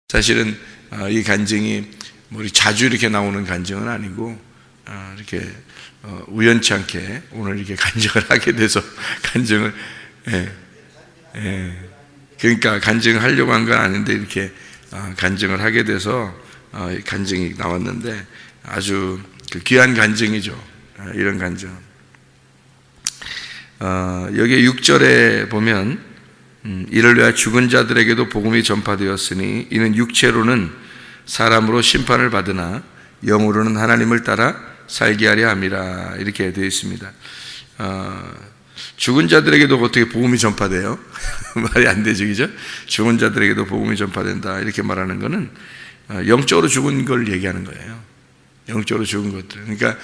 사실은 이 간증이 뭐 자주 이렇게 나오는 간증은 아니고 이렇게 우연치 않게 오늘 이렇게 간증을 하게 돼서 간증을 그러니까 간증을 하려고 한 건 아닌데 이렇게 간증을 하게 돼서 간증이 나왔는데 아주 귀한 간증이죠. 이런 간증. 여기 6절에 보면 이를 위하여 죽은 자들에게도 복음이 전파되었으니 이는 육체로는 사람으로 심판을 받으나 영으로는 하나님을 따라 살게 하려 함이라 이렇게 되어 있습니다. 죽은 자들에게도 어떻게 복음이 전파돼요? 말이 안 되죠, 그죠? 죽은 자들에게도 복음이 전파된다 이렇게 말하는 것은 영적으로 죽은 걸 얘기하는 거예요. 영적으로 죽은 것들. 그러니까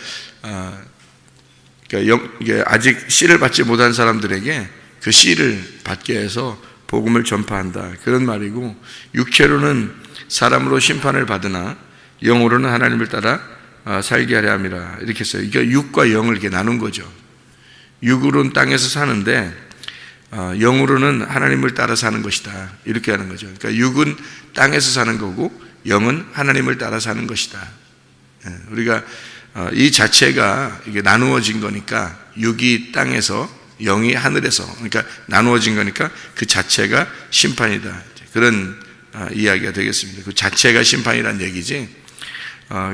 이게 아직 씨를 받지 못한 사람들에게 그 씨를 받게 해서 복음을 전파한다 그런 말이고, 육체로는 사람으로 심판을 받으나 영으로는 하나님을 따라 살게 하려 함이라 이렇게 했어요. 이게 육과 영을 이렇게 나눈 거죠. 육으로는 땅에서 사는데 영으로는 하나님을 따라 사는 것이다 이렇게 하는 거죠. 그러니까 육은 땅에서 사는 거고 영은 하나님을 따라 사는 것이다. 우리가 이 자체가 이게 나누어진 거니까 육이 땅에서 영이 하늘에서, 그러니까 나누어진 거니까 그 자체가 심판이다 그런 이야기가 되겠습니다. 그 자체가 심판이란 얘기지,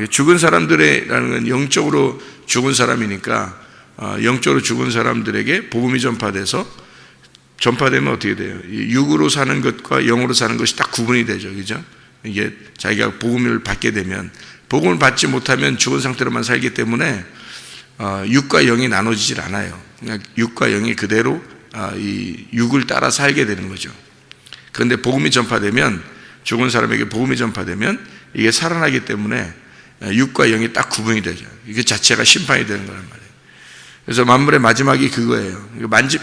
죽은 사람들이라는 건 영적으로 죽은 사람이니까 영적으로 죽은 사람들에게 복음이 전파되면 어떻게 돼요? 육으로 사는 것과 영으로 사는 것이 딱 구분이 되죠, 그죠? 이게 자기가 복음을 받게 되면, 복음을 받지 못하면 죽은 상태로만 살기 때문에 육과 영이 나눠지질 않아요. 그냥 육과 영이 그대로 이 육을 따라 살게 되는 거죠. 그런데 복음이 전파되면, 죽은 사람에게 복음이 전파되면 이게 살아나기 때문에 육과 영이 딱 구분이 되죠. 이게 자체가 심판이 되는 거란 말이에요. 그래서 만물의 마지막이 그거예요.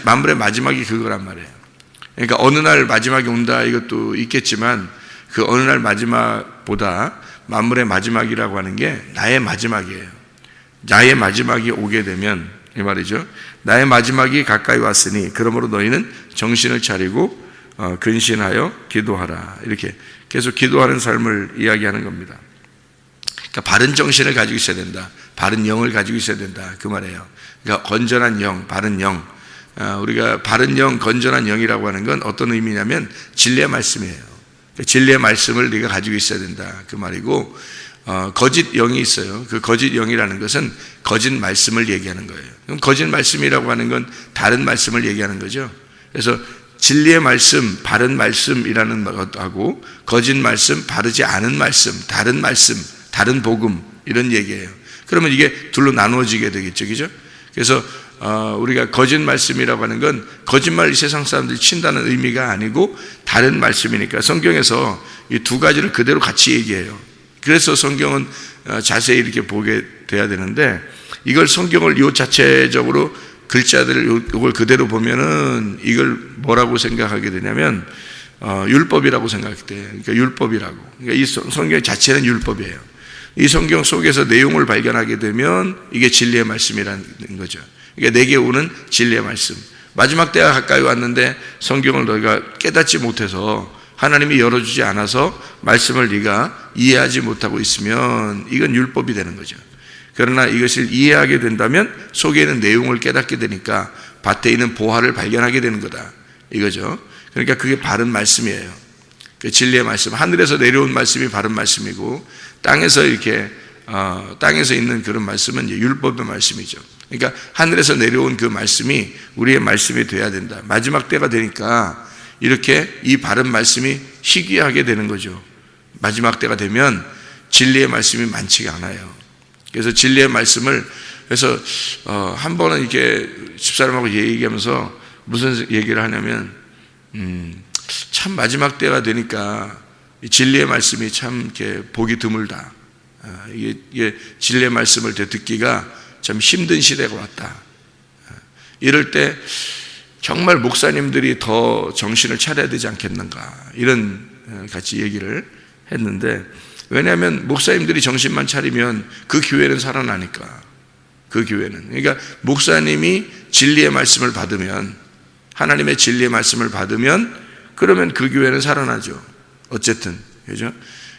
만물의 마지막이 그거란 말이에요. 그러니까 어느 날 마지막이 온다 이것도 있겠지만 그 어느 날 마지막보다 만물의 마지막이라고 하는 게 나의 마지막이에요. 나의 마지막이 오게 되면 이 말이죠. 나의 마지막이 가까이 왔으니 그러므로 너희는 정신을 차리고 근신하여 기도하라. 이렇게 계속 기도하는 삶을 이야기하는 겁니다. 그러니까 바른 정신을 가지고 있어야 된다. 바른 영을 가지고 있어야 된다 그 말이에요. 그러니까 건전한 영, 바른 영. 우리가 바른 영, 건전한 영이라고 하는 건 어떤 의미냐면 진리의 말씀이에요. 진리의 말씀을 네가 가지고 있어야 된다 그 말이고, 거짓 영이 있어요. 그 거짓 영이라는 것은 거짓 말씀을 얘기하는 거예요. 그럼 거짓 말씀이라고 하는 건 다른 말씀을 얘기하는 거죠. 그래서 진리의 말씀, 바른 말씀이라는 것하고 거짓 말씀, 바르지 않은 말씀, 다른 복음 이런 얘기예요. 그러면 이게 둘로 나누어지게 되겠죠, 그죠? 그래서 우리가 거짓 말씀이라고 하는 건 거짓말 이 세상 사람들이 친다는 의미가 아니고 다른 말씀이니까 성경에서 이 두 가지를 그대로 같이 얘기해요. 그래서 성경은 자세히 이렇게 보게 돼야 되는데, 이걸 성경을 요 자체적으로 글자들을 이걸 그대로 보면은 이걸 뭐라고 생각하게 되냐면 율법이라고 생각할 때, 그러니까 율법이라고. 그러니까 이 성경 자체는 율법이에요. 이 성경 속에서 내용을 발견하게 되면 이게 진리의 말씀이라는 거죠. 그러니까 내게 오는 진리의 말씀. 마지막 때가 가까이 왔는데 성경을 너희가 깨닫지 못해서 하나님이 열어주지 않아서 말씀을 네가 이해하지 못하고 있으면 이건 율법이 되는 거죠. 그러나 이것을 이해하게 된다면 속에 있는 내용을 깨닫게 되니까 밭에 있는 보화를 발견하게 되는 거다 이거죠. 그러니까 그게 바른 말씀이에요. 그 진리의 말씀, 하늘에서 내려온 말씀이 바른 말씀이고 땅에서 이렇게 땅에서 있는 그런 말씀은 이제 율법의 말씀이죠. 그러니까 하늘에서 내려온 그 말씀이 우리의 말씀이 돼야 된다. 마지막 때가 되니까 이렇게 이 바른 말씀이 희귀하게 되는 거죠. 마지막 때가 되면 진리의 말씀이 많지가 않아요. 그래서 진리의 말씀을, 그래서 한 번은 이렇게 집사람하고 얘기하면서 무슨 얘기를 하냐면 참 마지막 때가 되니까 진리의 말씀이 참 이렇게 보기 드물다. 이게 진리의 말씀을 듣기가 참 힘든 시대가 왔다. 이럴 때 정말 목사님들이 더 정신을 차려야 되지 않겠는가, 이런 같이 얘기를 했는데, 왜냐하면 목사님들이 정신만 차리면 그 교회는 살아나니까. 그 교회는, 그러니까 목사님이 진리의 말씀을 받으면, 하나님의 진리의 말씀을 받으면 그러면 그 교회는 살아나죠. 어쨌든 그죠?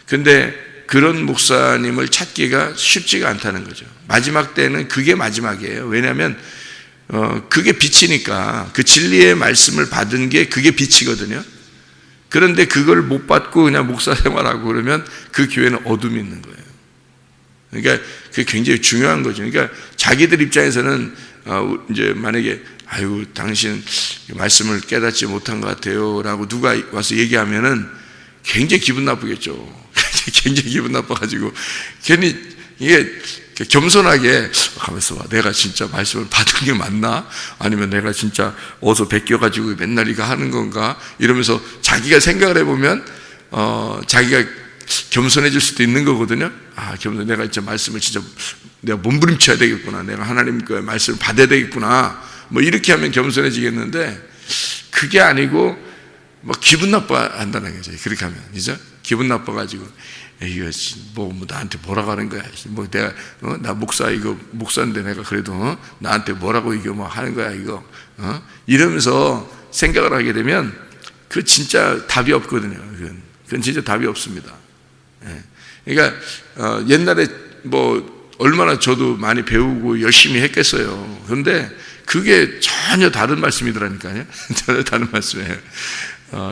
근데 그런 목사님을 찾기가 쉽지가 않다는 거죠. 마지막 때는 그게 마지막이에요. 왜냐하면 그게 빛이니까, 그 진리의 말씀을 받은 게 그게 빛이거든요. 그런데 그걸 못 받고 그냥 목사 생활하고 그러면 그 교회는 어둠이 있는 거예요. 그러니까 그게 굉장히 중요한 거죠. 그러니까 자기들 입장에서는 이제 만약에 아유 당신 말씀을 깨닫지 못한 것 같아요 라고 누가 와서 얘기하면은 굉장히 기분 나쁘겠죠. 굉장히 기분 나빠가지고 괜히 이게 겸손하게 가만있어 봐, 내가 진짜 말씀을 받은 게 맞나? 아니면 내가 진짜 어디서 베껴가지고 맨날 이거 하는 건가? 이러면서 자기가 생각을 해보면 자기가 겸손해질 수도 있는 거거든요. 내가 진짜 말씀을 진짜 내가 몸부림쳐야 되겠구나, 내가 하나님 그 말씀을 받아야 되겠구나, 뭐 이렇게 하면 겸손해지겠는데, 그게 아니고 뭐 기분 나빠한다는 거죠. 그렇게 하면, 그죠? 기분 나빠가지고 이거 뭐 나한테 뭐라고 하는 거야? 뭐 내가 나 목사 이거 목사인데 내가 그래도 나한테 뭐라고 이거 뭐 하는 거야 이거 이러면서 생각을 하게 되면 그 진짜 답이 없거든요. 그건 진짜 답이 없습니다. 그러니까 옛날에 뭐 얼마나 저도 많이 배우고 열심히 했겠어요. 그런데 그게 전혀 다른 말씀이더라니까요. 전혀 다른 말씀이에요.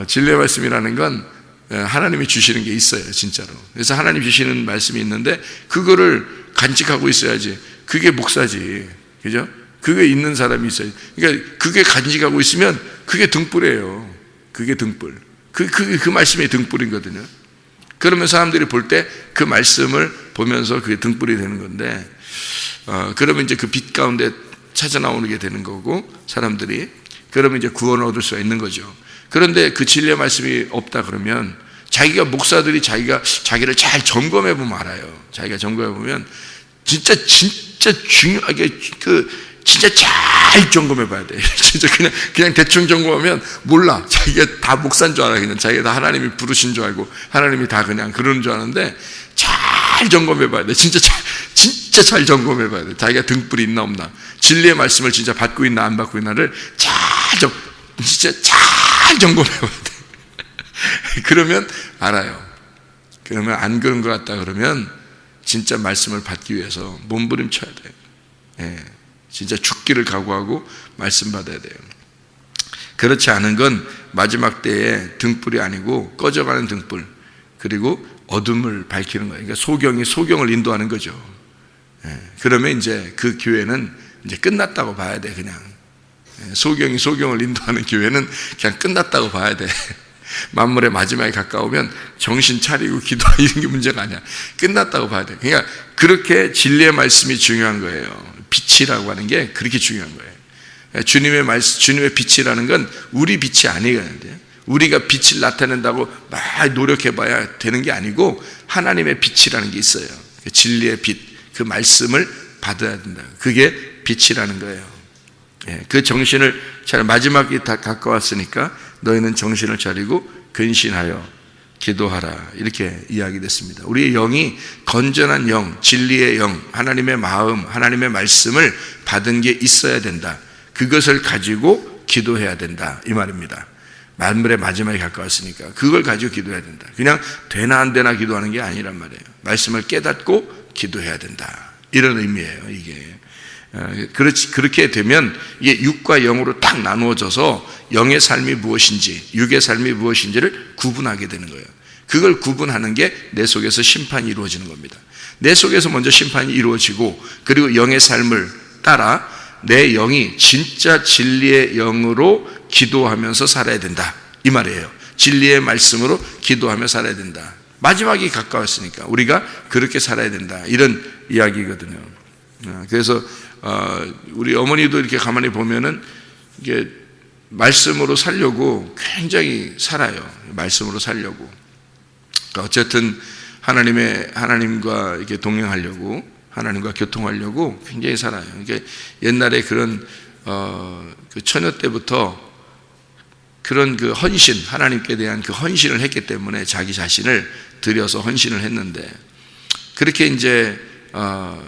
진리의 말씀이라는 건 하나님이 주시는 게 있어요, 진짜로. 그래서 하나님 주시는 말씀이 있는데 그거를 간직하고 있어야지. 그게 목사지, 그죠? 그게 있는 사람이 있어요. 그러니까 그게 간직하고 있으면 그게 등불이에요. 그게 등불. 그 말씀이 등불이거든요. 그러면 사람들이 볼 때 그 말씀을 보면서 그게 등불이 되는 건데, 그러면 이제 그 빛 가운데 찾아 나오게 되는 거고, 사람들이 그러면 이제 구원을 얻을 수가 있는 거죠. 그런데 그 진리의 말씀이 없다 그러면 자기가 목사들이 자기를 잘 점검해 보면 알아요. 자기가 점검해 보면 진짜 중요하게 진짜 잘 점검해 봐야 돼. 진짜 그냥 대충 점검하면 몰라. 자기가 다 목사인 줄 알아. 그냥 자기가 다 하나님이 부르신 줄 알고 하나님이 다 그냥 그러는 줄 아는데 잘 점검해 봐야 돼. 진짜 잘 점검해 봐야 돼. 자기가 등불이 있나 없나, 진리의 말씀을 진짜 받고 있나 안 받고 있나를 진짜 잘 점검해 봐야 돼. 그러면 알아요. 그러면 안 그런 것 같다 그러면 진짜 말씀을 받기 위해서 몸부림쳐야 돼요. 예, 진짜 죽기를 각오하고 말씀 받아야 돼요. 그렇지 않은 건 마지막 때에 등불이 아니고 꺼져가는 등불, 그리고 어둠을 밝히는 거예요. 그러니까 소경을 인도하는 거죠. 예, 그러면 이제 그 교회는 이제 끝났다고 봐야 돼. 그냥 소경을 인도하는 교회는 그냥 끝났다고 봐야 돼. 만물의 마지막에 가까우면 정신 차리고 기도하는 이런 게 문제가 아니야. 끝났다고 봐야 돼. 그러니까 그렇게 진리의 말씀이 중요한 거예요. 빛이라고 하는 게 그렇게 중요한 거예요. 주님의 말씀, 주님의 빛이라는 건 우리 빛이 아니거든요. 우리가 빛을 나타낸다고 막 노력해봐야 되는 게 아니고 하나님의 빛이라는 게 있어요. 진리의 빛, 그 말씀을 받아야 된다. 그게 빛이라는 거예요. 그 정신을 마지막이 다 가까웠으니까 너희는 정신을 차리고 근신하여 기도하라, 이렇게 이야기됐습니다. 우리의 영이 건전한 영, 진리의 영, 하나님의 마음, 하나님의 말씀을 받은 게 있어야 된다. 그것을 가지고 기도해야 된다, 이 말입니다. 만물의 마지막에 가까웠으니까 그걸 가지고 기도해야 된다. 그냥 되나 안 되나 기도하는 게 아니란 말이에요. 말씀을 깨닫고 기도해야 된다, 이런 의미예요. 이게 그렇게 되면 이게 육과 영으로 딱 나누어져서 영의 삶이 무엇인지 육의 삶이 무엇인지를 구분하게 되는 거예요. 그걸 구분하는 게 내 속에서 심판이 이루어지는 겁니다. 내 속에서 먼저 심판이 이루어지고, 그리고 영의 삶을 따라 내 영이 진짜 진리의 영으로 기도하면서 살아야 된다, 이 말이에요. 진리의 말씀으로 기도하며 살아야 된다. 마지막이 가까웠으니까 우리가 그렇게 살아야 된다, 이런 이야기거든요. 그래서 우리 어머니도 이렇게 가만히 보면은 이게 말씀으로 살려고 굉장히 살아요. 말씀으로 살려고. 그러니까 어쨌든 하나님과 이렇게 동행하려고, 하나님과 교통하려고 굉장히 살아요. 그러니까 옛날에 그런 그 처녀 때부터 그런 그 헌신, 하나님께 대한 그 헌신을 했기 때문에 자기 자신을 들여서 헌신을 했는데, 그렇게 이제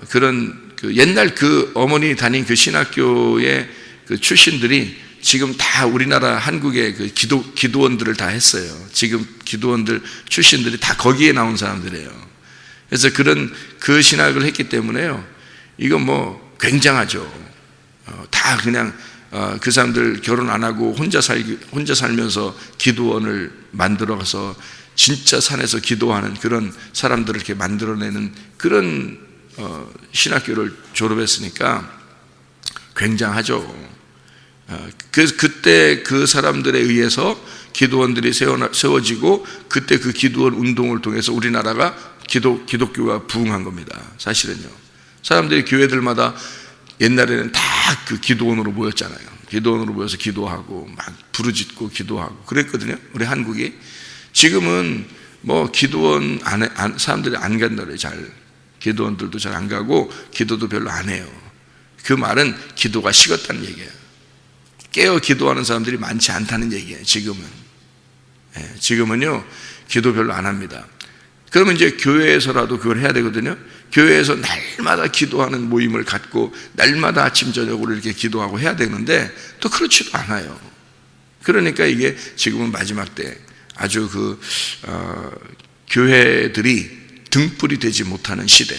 그런 그 옛날 그 어머니 다닌 그 신학교의 그 출신들이 지금 다 우리나라 한국의 그 기도원들을 다 했어요. 지금 기도원들 출신들이 다 거기에 나온 사람들이에요. 그래서 그 신학을 했기 때문에요. 이건 뭐 굉장하죠. 다 그냥 그 사람들 결혼 안 하고 혼자 살면서 기도원을 만들어 가서 진짜 산에서 기도하는 그런 사람들을 이렇게 만들어내는 그런 신학교를 졸업했으니까 굉장하죠. 그때 그 사람들에 의해서 기도원들이 세워지고 그때 그 기도원 운동을 통해서 우리나라가 기독교가 부흥한 겁니다. 사실은요. 사람들이 교회들마다 옛날에는 다 그 기도원으로 모였잖아요. 기도원으로 모여서 기도하고 막 부르짖고 기도하고 그랬거든요. 우리 한국이. 지금은 뭐 기도원 사람들이 안 간다 그래요. 잘. 기도원들도 잘 안 가고 기도도 별로 안 해요. 그 말은 기도가 식었다는 얘기예요. 깨어 기도하는 사람들이 많지 않다는 얘기예요. 지금은요 기도 별로 안 합니다. 그러면 이제 교회에서라도 그걸 해야 되거든요. 교회에서 날마다 기도하는 모임을 갖고 날마다 아침 저녁으로 이렇게 기도하고 해야 되는데 또 그렇지도 않아요. 그러니까 이게 지금은 마지막 때 아주 교회들이 등불이 되지 못하는 시대,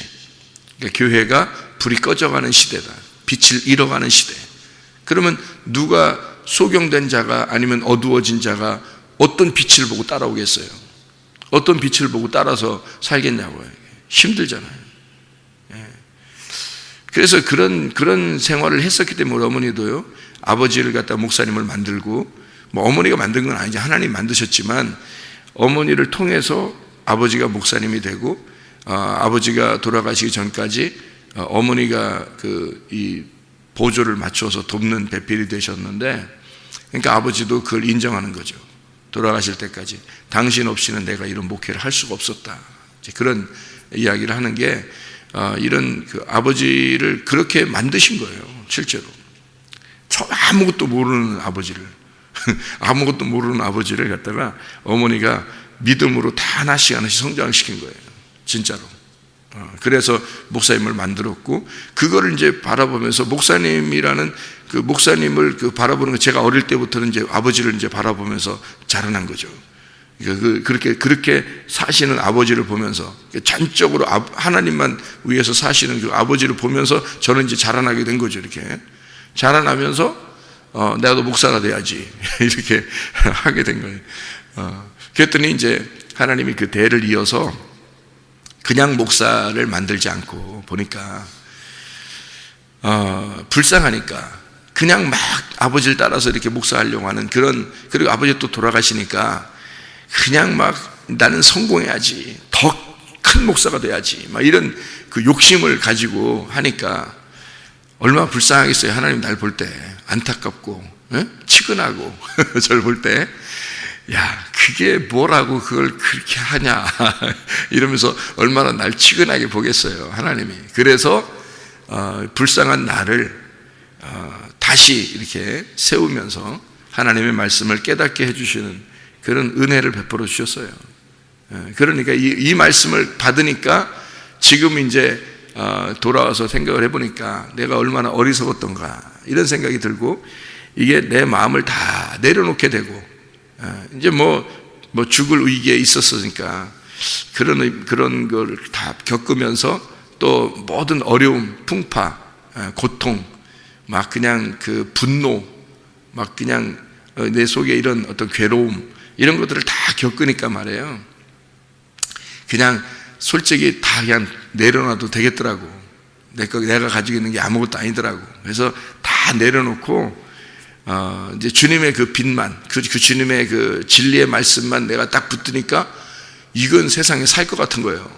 그러니까 교회가 불이 꺼져가는 시대다. 빛을 잃어가는 시대. 그러면 누가 소경된 자가 아니면 어두워진 자가 어떤 빛을 보고 따라오겠어요? 어떤 빛을 보고 따라서 살겠냐고요. 힘들잖아요. 그래서 그런 생활을 했었기 때문에 어머니도요, 아버지를 갖다 목사님을 만들고, 뭐 어머니가 만든 건 아니지, 하나님 만드셨지만 어머니를 통해서 아버지가 목사님이 되고, 아버지가 돌아가시기 전까지 어머니가 이 보조를 맞춰서 돕는 배필이 되셨는데, 그러니까 아버지도 그걸 인정하는 거죠. 돌아가실 때까지 당신 없이는 내가 이런 목회를 할 수가 없었다. 그런 이야기를 하는 게 이런 아버지를 그렇게 만드신 거예요. 실제로 아무것도 모르는 아버지를 갖다가 어머니가 믿음으로 다 하나씩 성장시킨 거예요. 진짜로. 그래서 목사님을 만들었고, 그거를 이제 바라보면서 목사님이라는 목사님을 바라보는 거, 제가 어릴 때부터는 이제 아버지를 이제 바라보면서 자라난 거죠. 그렇게 사시는 아버지를 보면서 전적으로 하나님만 위해서 사시는 그 아버지를 보면서 저는 이제 자라나게 된 거죠. 이렇게 자라나면서 내가 목사가 돼야지 이렇게 하게 된 거예요. 그랬더니 이제 하나님이 그 대를 이어서 그냥 목사를 만들지 않고 보니까 불쌍하니까 그냥 막 아버지를 따라서 이렇게 목사하려고 하는 그리고 아버지 또 돌아가시니까 그냥 막 나는 성공해야지, 더 큰 목사가 돼야지, 막 이런 그 욕심을 가지고 하니까 얼마나 불쌍하겠어요. 하나님 날 볼 때 안타깝고 치근하고 저를 볼 때, 야, 그게 뭐라고 그걸 그렇게 하냐 이러면서 얼마나 날 치근하게 보겠어요, 하나님이. 그래서 불쌍한 나를 다시 이렇게 세우면서 하나님의 말씀을 깨닫게 해주시는 그런 은혜를 베풀어 주셨어요. 그러니까 이 말씀을 받으니까 지금 이제 돌아와서 생각을 해보니까 내가 얼마나 어리석었던가 이런 생각이 들고, 이게 내 마음을 다 내려놓게 되고, 이제 뭐 죽을 위기에 있었으니까 그런 걸 다 겪으면서 또 모든 어려움, 풍파, 고통, 막 그냥 그 분노, 막 그냥 내 속에 이런 어떤 괴로움, 이런 것들을 다 겪으니까 말이에요. 그냥 솔직히 다 그냥 내려놔도 되겠더라고. 내가 가지고 있는 게 아무것도 아니더라고. 그래서 다 내려놓고 이제 주님의 그 빛만, 그 주님의 그 진리의 말씀만 내가 딱 붙으니까 이건 세상에 살 것 같은 거예요.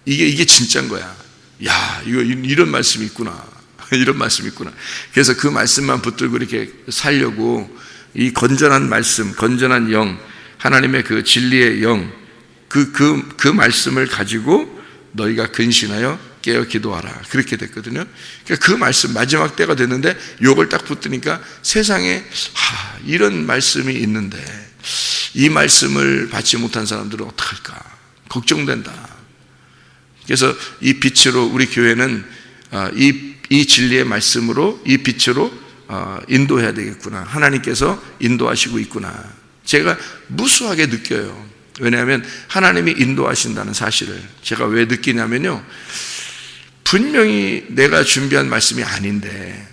이게 진짜인 거야. 야, 이런 말씀이 있구나. 이런 말씀이 있구나. 그래서 그 말씀만 붙들고 이렇게 살려고 이 건전한 말씀, 건전한 영, 하나님의 그 진리의 영, 그 말씀을 가지고 너희가 근신하여 깨어 기도하라. 그렇게 됐거든요. 그러니까 그 말씀, 마지막 때가 됐는데 요걸 딱 붙으니까 세상에 이런 말씀이 있는데 이 말씀을 받지 못한 사람들은 어떡할까? 걱정된다. 그래서 이 빛으로 우리 교회는 이 진리의 말씀으로, 이 빛으로 인도해야 되겠구나. 하나님께서 인도하시고 있구나. 제가 무수하게 느껴요. 왜냐하면 하나님이 인도하신다는 사실을 제가 왜 느끼냐면요, 분명히 내가 준비한 말씀이 아닌데,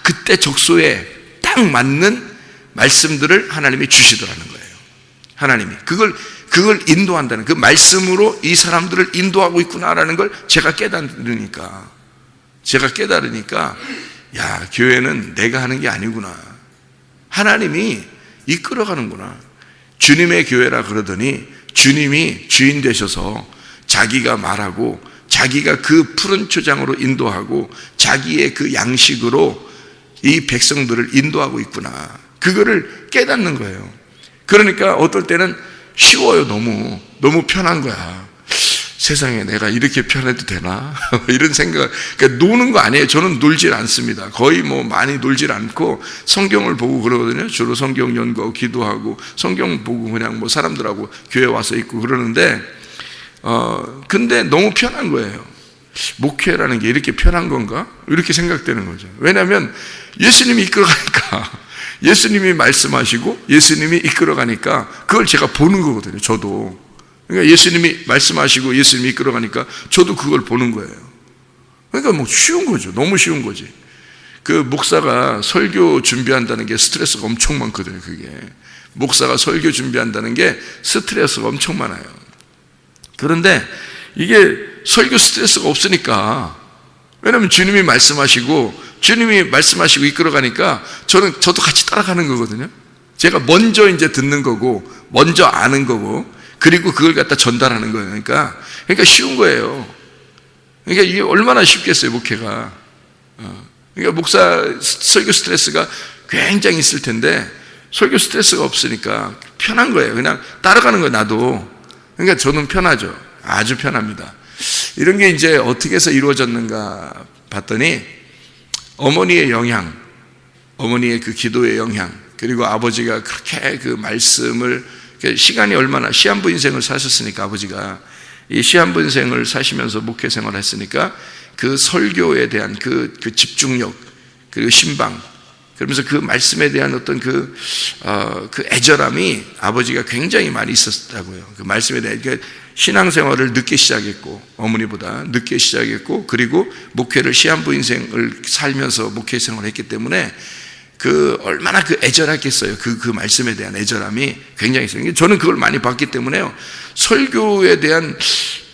그때 적소에 딱 맞는 말씀들을 하나님이 주시더라는 거예요. 하나님이 그걸 인도한다는, 그 말씀으로 이 사람들을 인도하고 있구나라는 걸 제가 깨달으니까, 야, 교회는 내가 하는 게 아니구나. 하나님이 이끌어가는구나. 주님의 교회라 그러더니 주님이 주인 되셔서 자기가 말하고, 자기가 그 푸른 초장으로 인도하고, 자기의 그 양식으로 이 백성들을 인도하고 있구나. 그거를 깨닫는 거예요. 그러니까 어떨 때는 쉬워요. 너무 편한 거야. 세상에 내가 이렇게 편해도 되나? 이런 생각. 그러니까 노는 거 아니에요. 저는 놀질 않습니다. 거의 많이 놀질 않고 성경을 보고 그러거든요. 주로 성경 연구하고 기도하고 성경 보고 그냥 사람들하고 교회 와서 있고 그러는데, 근데 너무 편한 거예요. 목회라는 게 이렇게 편한 건가? 이렇게 생각되는 거죠. 왜냐하면 예수님이 이끌어가니까, 예수님이 말씀하시고 예수님이 이끌어가니까 그걸 제가 보는 거거든요. 저도. 그러니까 예수님이 말씀하시고 예수님이 이끌어가니까 저도 그걸 보는 거예요. 그러니까 쉬운 거죠. 너무 쉬운 거지. 그 목사가 설교 준비한다는 게 스트레스가 엄청 많거든요. 그게 목사가 설교 준비한다는 게 스트레스가 엄청 많아요. 그런데 이게 설교 스트레스가 없으니까, 왜냐하면 주님이 말씀하시고 이끌어가니까 저도 같이 따라가는 거거든요. 제가 먼저 이제 듣는 거고, 먼저 아는 거고, 그리고 그걸 갖다 전달하는 거예요. 그러니까 쉬운 거예요. 그러니까 이게 얼마나 쉽겠어요, 목회가. 그러니까 목사 설교 스트레스가 굉장히 있을 텐데 설교 스트레스가 없으니까 편한 거예요. 그냥 따라가는 거예요, 나도. 그러니까 저는 편하죠. 아주 편합니다. 이런 게 이제 어떻게 해서 이루어졌는가 봤더니, 어머니의 영향, 어머니의 그 기도의 영향, 그리고 아버지가 그렇게 그 말씀을, 시간이 얼마나, 시한부 인생을 사셨으니까, 아버지가 이 시한부 인생을 사시면서 목회 생활을 했으니까 그 설교에 대한 그 집중력, 그리고 신방, 그러면서 그 말씀에 대한 어떤 그 애절함이 아버지가 굉장히 많이 있었다고요. 그 말씀에 대한, 그러니까 신앙생활을 늦게 시작했고, 어머니보다 늦게 시작했고, 그리고 목회를 시한부 인생을 살면서 목회 생활을 했기 때문에 얼마나 애절했겠어요. 그 말씀에 대한 애절함이 굉장히 있어요. 저는 그걸 많이 봤기 때문에요. 설교에 대한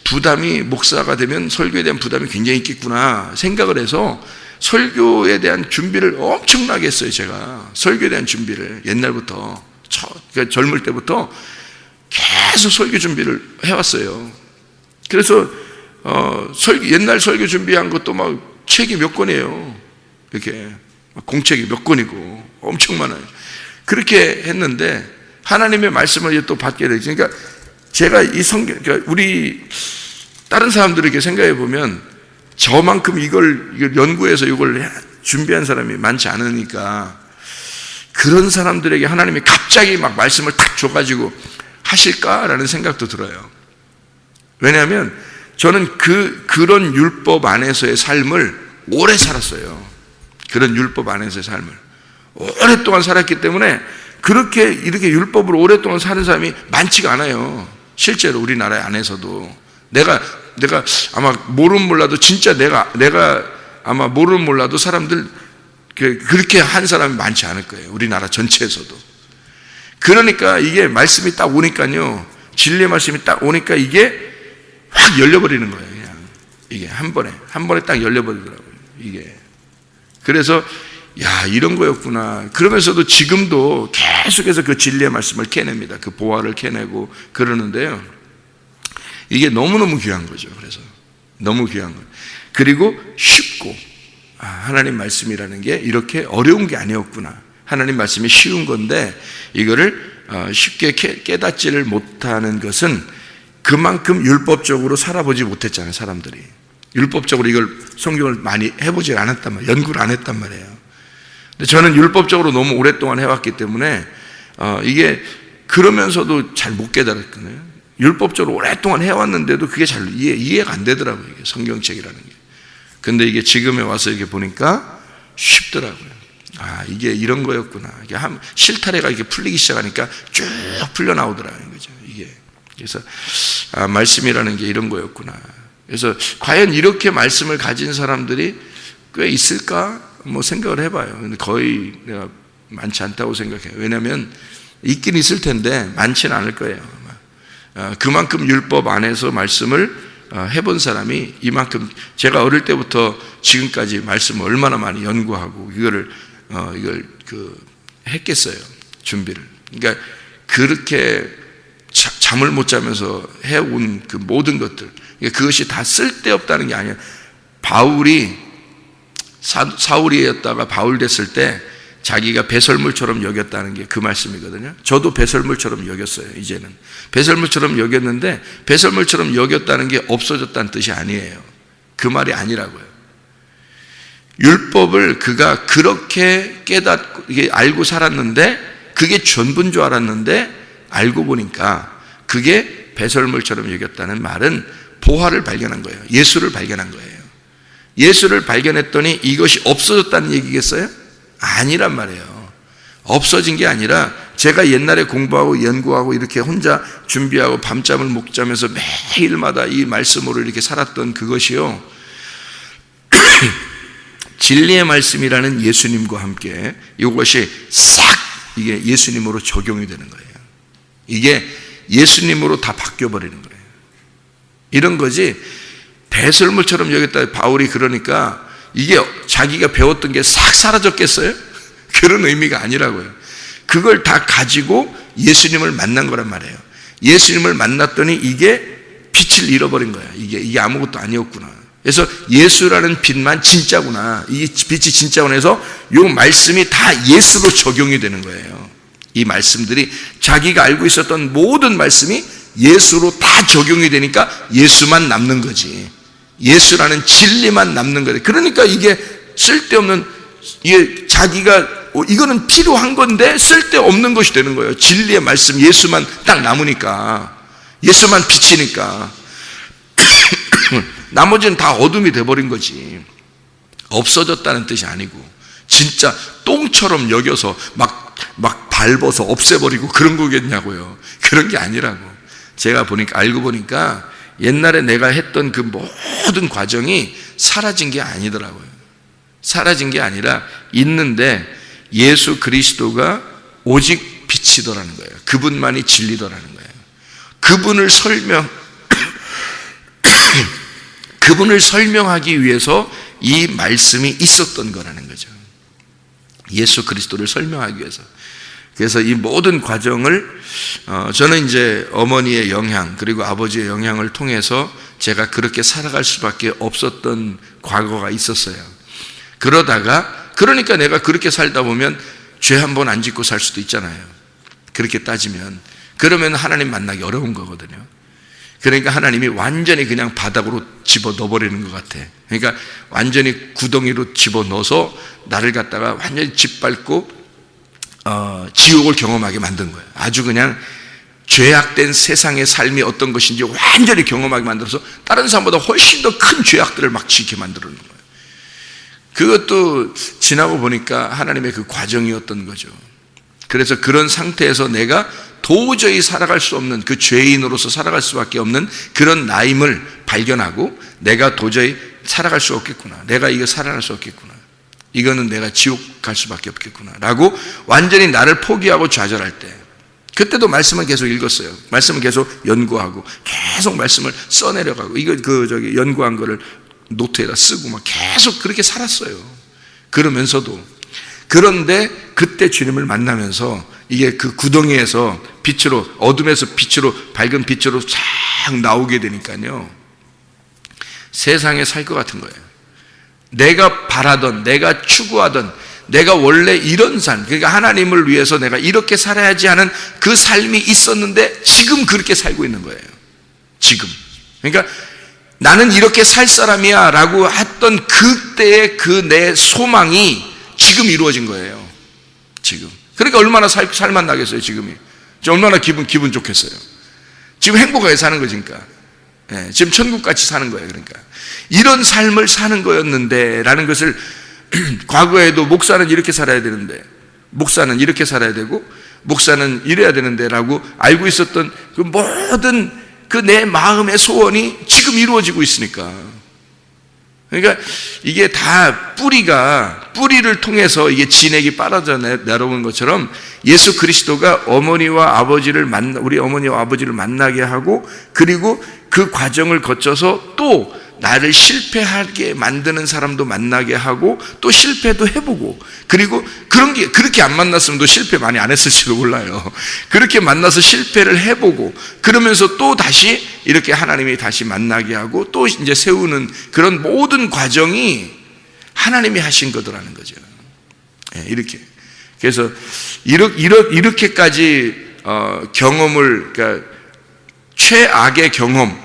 부담이, 목사가 되면 설교에 대한 부담이 굉장히 있겠구나 생각을 해서 설교에 대한 준비를 엄청나게 했어요. 제가 설교에 대한 준비를 옛날부터, 그러니까 젊을 때부터 계속 설교 준비를 해왔어요. 그래서 옛날 설교 준비한 것도 책이 몇 권이에요. 이렇게 공책이 몇 권이고 엄청 많아요. 그렇게 했는데 하나님의 말씀을 이제 또 받게 되죠. 그러니까 제가 이 성경, 그러니까 우리 다른 사람들에게 생각해 보면 저만큼 이걸 연구해서 이걸 준비한 사람이 많지 않으니까, 그런 사람들에게 하나님이 갑자기 말씀을 탁 줘가지고 하실까라는 생각도 들어요. 왜냐하면 저는 그런 율법 안에서의 삶을 오래 살았어요. 그런 율법 안에서의 삶을 오랫동안 살았기 때문에 그렇게 이렇게 율법을 오랫동안 사는 사람이 많지가 않아요. 실제로 우리나라 안에서도 내가 아마 모르면 몰라도, 진짜 내가 아마 모르면 몰라도 사람들 그렇게 한 사람이 많지 않을 거예요. 우리나라 전체에서도. 그러니까 이게 말씀이 딱 오니까요, 진리의 말씀이 딱 오니까 이게 확 열려버리는 거예요. 그냥 이게 한 번에 딱 열려버리더라고요. 이게. 그래서 야, 이런 거였구나. 그러면서도 지금도 계속해서 그 진리의 말씀을 캐냅니다. 그 보화를 캐내고 그러는데요, 이게 너무너무 귀한 거죠. 그래서 너무 귀한 거예요. 그리고 쉽고, 하나님 말씀이라는 게 이렇게 어려운 게 아니었구나. 하나님 말씀이 쉬운 건데 이거를 쉽게 깨닫지를 못하는 것은 그만큼 율법적으로 살아보지 못했잖아요. 사람들이 율법적으로 이걸 성경을 많이 해보지 않았단 말이에요. 연구를 안 했단 말이에요. 근데 저는 율법적으로 너무 오랫동안 해왔기 때문에 이게 그러면서도 잘 못 깨달았거든요. 율법적으로 오랫동안 해왔는데도 그게 잘 이해가 안 되더라고요. 이게 성경책이라는 게. 근데 이게 지금에 와서 이렇게 보니까 쉽더라고요. 이게 이런 거였구나. 이게 실타래가 이렇게 풀리기 시작하니까 쭉 풀려 나오더라는 거죠. 이게. 그래서 말씀이라는 게 이런 거였구나. 그래서 과연 이렇게 말씀을 가진 사람들이 꽤 있을까? 뭐 생각을 해봐요. 근데 거의 내가 많지 않다고 생각해요. 왜냐하면 있긴 있을 텐데 많지는 않을 거예요. 그만큼 율법 안에서 말씀을 해본 사람이 이만큼, 제가 어릴 때부터 지금까지 말씀을 얼마나 많이 연구하고 이걸 했겠어요. 준비를. 그러니까 그렇게 잠을 못 자면서 해온 그 모든 것들, 그러니까 그것이 다 쓸데없다는 게 아니에요. 바울이 사울이었다가 바울 됐을 때 자기가 배설물처럼 여겼다는 게 그 말씀이거든요. 저도 배설물처럼 여겼어요. 이제는 배설물처럼 여겼는데, 배설물처럼 여겼다는 게 없어졌다는 뜻이 아니에요. 그 말이 아니라고요. 율법을 그가 그렇게 깨닫고 이게 알고 살았는데, 그게 전부인 줄 알았는데 알고 보니까 그게 배설물처럼 여겼다는 말은 보화를 발견한 거예요. 예수를 발견한 거예요. 예수를 발견했더니 이것이 없어졌다는 얘기겠어요? 아니란 말이에요. 없어진 게 아니라, 제가 옛날에 공부하고 연구하고 이렇게 혼자 준비하고 밤잠을 못 자면서 매일마다 이 말씀으로 이렇게 살았던 그것이요, 진리의 말씀이라는 예수님과 함께 이것이 싹 이게 예수님으로 적용이 되는 거예요. 이게 예수님으로 다 바뀌어버리는 거예요. 이런 거지, 배설물처럼 여겼다 바울이 그러니까 이게 자기가 배웠던 게 싹 사라졌겠어요? 그런 의미가 아니라고요. 그걸 다 가지고 예수님을 만난 거란 말이에요. 예수님을 만났더니 이게 빛을 잃어버린 거야. 이게 아무것도 아니었구나. 그래서 예수라는 빛만 진짜구나. 이 빛이 진짜구나 해서 이 말씀이 다 예수로 적용이 되는 거예요. 이 말씀들이 자기가 알고 있었던 모든 말씀이 예수로 다 적용이 되니까 예수만 남는 거지. 예수라는 진리만 남는 거예요. 그러니까 이게 쓸데없는, 이게 자기가 이거는 필요한 건데 쓸데없는 것이 되는 거예요. 진리의 말씀 예수만 딱 남으니까, 예수만 비치니까 나머지는 다 어둠이 돼버린 거지. 없어졌다는 뜻이 아니고 진짜 똥처럼 여겨서 막 밟아서 없애버리고 그런 거겠냐고요. 그런 게 아니라고. 제가 보니까, 알고 보니까 옛날에 내가 했던 그 모든 과정이 사라진 게 아니더라고요. 사라진 게 아니라 있는데 예수 그리스도가 오직 빛이더라는 거예요. 그분만이 진리더라는 거예요. 그분을 설명하기 위해서 이 말씀이 있었던 거라는 거죠. 예수 그리스도를 설명하기 위해서. 그래서 이 모든 과정을 저는 이제 어머니의 영향 그리고 아버지의 영향을 통해서 제가 그렇게 살아갈 수밖에 없었던 과거가 있었어요. 그러니까 내가 그렇게 살다 보면 죄 한 번 안 짓고 살 수도 있잖아요. 그렇게 따지면. 그러면 하나님 만나기 어려운 거거든요. 그러니까 하나님이 완전히 그냥 바닥으로 집어넣어버리는 것 같아. 그러니까 완전히 구덩이로 집어넣어서 나를 갖다가 완전히 짓밟고 지옥을 경험하게 만든 거예요. 아주 그냥 죄악된 세상의 삶이 어떤 것인지 완전히 경험하게 만들어서 다른 사람보다 훨씬 더 큰 죄악들을 막 지게 만들어 놓은 거예요. 그것도 지나고 보니까 하나님의 그 과정이었던 거죠. 그래서 그런 상태에서 내가 도저히 살아갈 수 없는, 그 죄인으로서 살아갈 수밖에 없는 그런 나임을 발견하고, 내가 도저히 살아갈 수 없겠구나, 내가 이거 살아날 수 없겠구나, 이거는 내가 지옥 갈 수밖에 없겠구나 라고 완전히 나를 포기하고 좌절할 때, 그때도 말씀을 계속 읽었어요. 말씀을 계속 연구하고 계속 말씀을 써내려가고, 이거 연구한 거를 노트에다 쓰고 막 계속 그렇게 살았어요. 그러면서도, 그런데 그때 주님을 만나면서 이게 그 구덩이에서 빛으로, 어둠에서 빛으로, 밝은 빛으로 쫙 나오게 되니까요, 세상에 살 것 같은 거예요. 내가 바라던, 내가 추구하던, 내가 원래 이런 삶, 그러니까 하나님을 위해서 내가 이렇게 살아야지 하는 그 삶이 있었는데 지금 그렇게 살고 있는 거예요. 지금. 그러니까 나는 이렇게 살 사람이야 라고 했던 그때의 그 내 소망이 지금 이루어진 거예요. 지금. 그러니까 얼마나 살만 나겠어요, 지금이. 얼마나 기분 좋겠어요. 지금 행복하게 사는 거니까. 지금 천국같이 사는 거예요. 그러니까 이런 삶을 사는 거였는데 라는 것을 과거에도 목사는 이렇게 살아야 되는데, 목사는 이렇게 살아야 되고, 목사는 이래야 되는데 라고 알고 있었던 그 모든 그 내 마음의 소원이 지금 이루어지고 있으니까. 그러니까 이게 다 뿌리를 통해서 이게 진액이 빨아져 내려오는 것처럼 예수 그리스도가 우리 어머니와 아버지를 만나게 하고, 그리고 그 과정을 거쳐서 또 나를 실패하게 만드는 사람도 만나게 하고, 또 실패도 해보고, 그리고 그렇게 안 만났으면 또 실패 많이 안 했을지도 몰라요. 그렇게 만나서 실패를 해보고, 그러면서 또 다시 이렇게 하나님이 다시 만나게 하고, 또 이제 세우는 그런 모든 과정이 하나님이 하신 거더라는 거죠. 이렇게. 그래서 이렇게까지 경험을, 그러니까 최악의 경험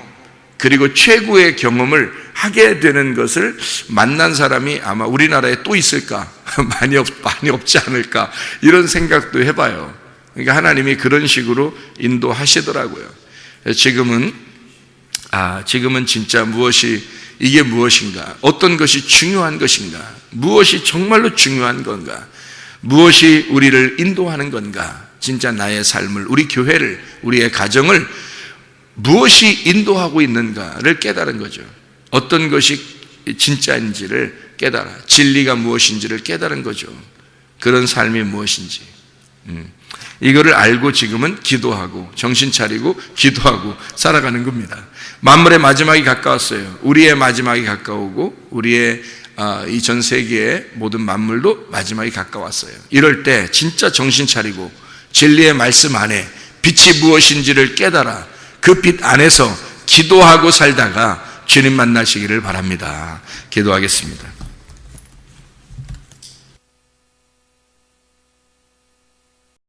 그리고 최고의 경험을 하게 되는 것을 만난 사람이 아마 우리나라에 또 있을까? 많이 없지 않을까? 이런 생각도 해봐요. 그러니까 하나님이 그런 식으로 인도하시더라고요. 지금은 진짜 이게 무엇인가? 어떤 것이 중요한 것인가? 무엇이 정말로 중요한 건가? 무엇이 우리를 인도하는 건가? 진짜 나의 삶을, 우리 교회를, 우리의 가정을 무엇이 인도하고 있는가를 깨달은 거죠. 어떤 것이 진짜인지를 깨달아, 진리가 무엇인지를 깨달은 거죠. 그런 삶이 무엇인지. 이거를 알고 지금은 기도하고 정신 차리고 기도하고 살아가는 겁니다. 만물의 마지막이 가까웠어요. 우리의 마지막이 가까우고, 우리의 이 전 세계의 모든 만물도 마지막이 가까웠어요. 이럴 때 진짜 정신 차리고 진리의 말씀 안에 빛이 무엇인지를 깨달아 그 빛 안에서 기도하고 살다가 주님 만나시기를 바랍니다. 기도하겠습니다.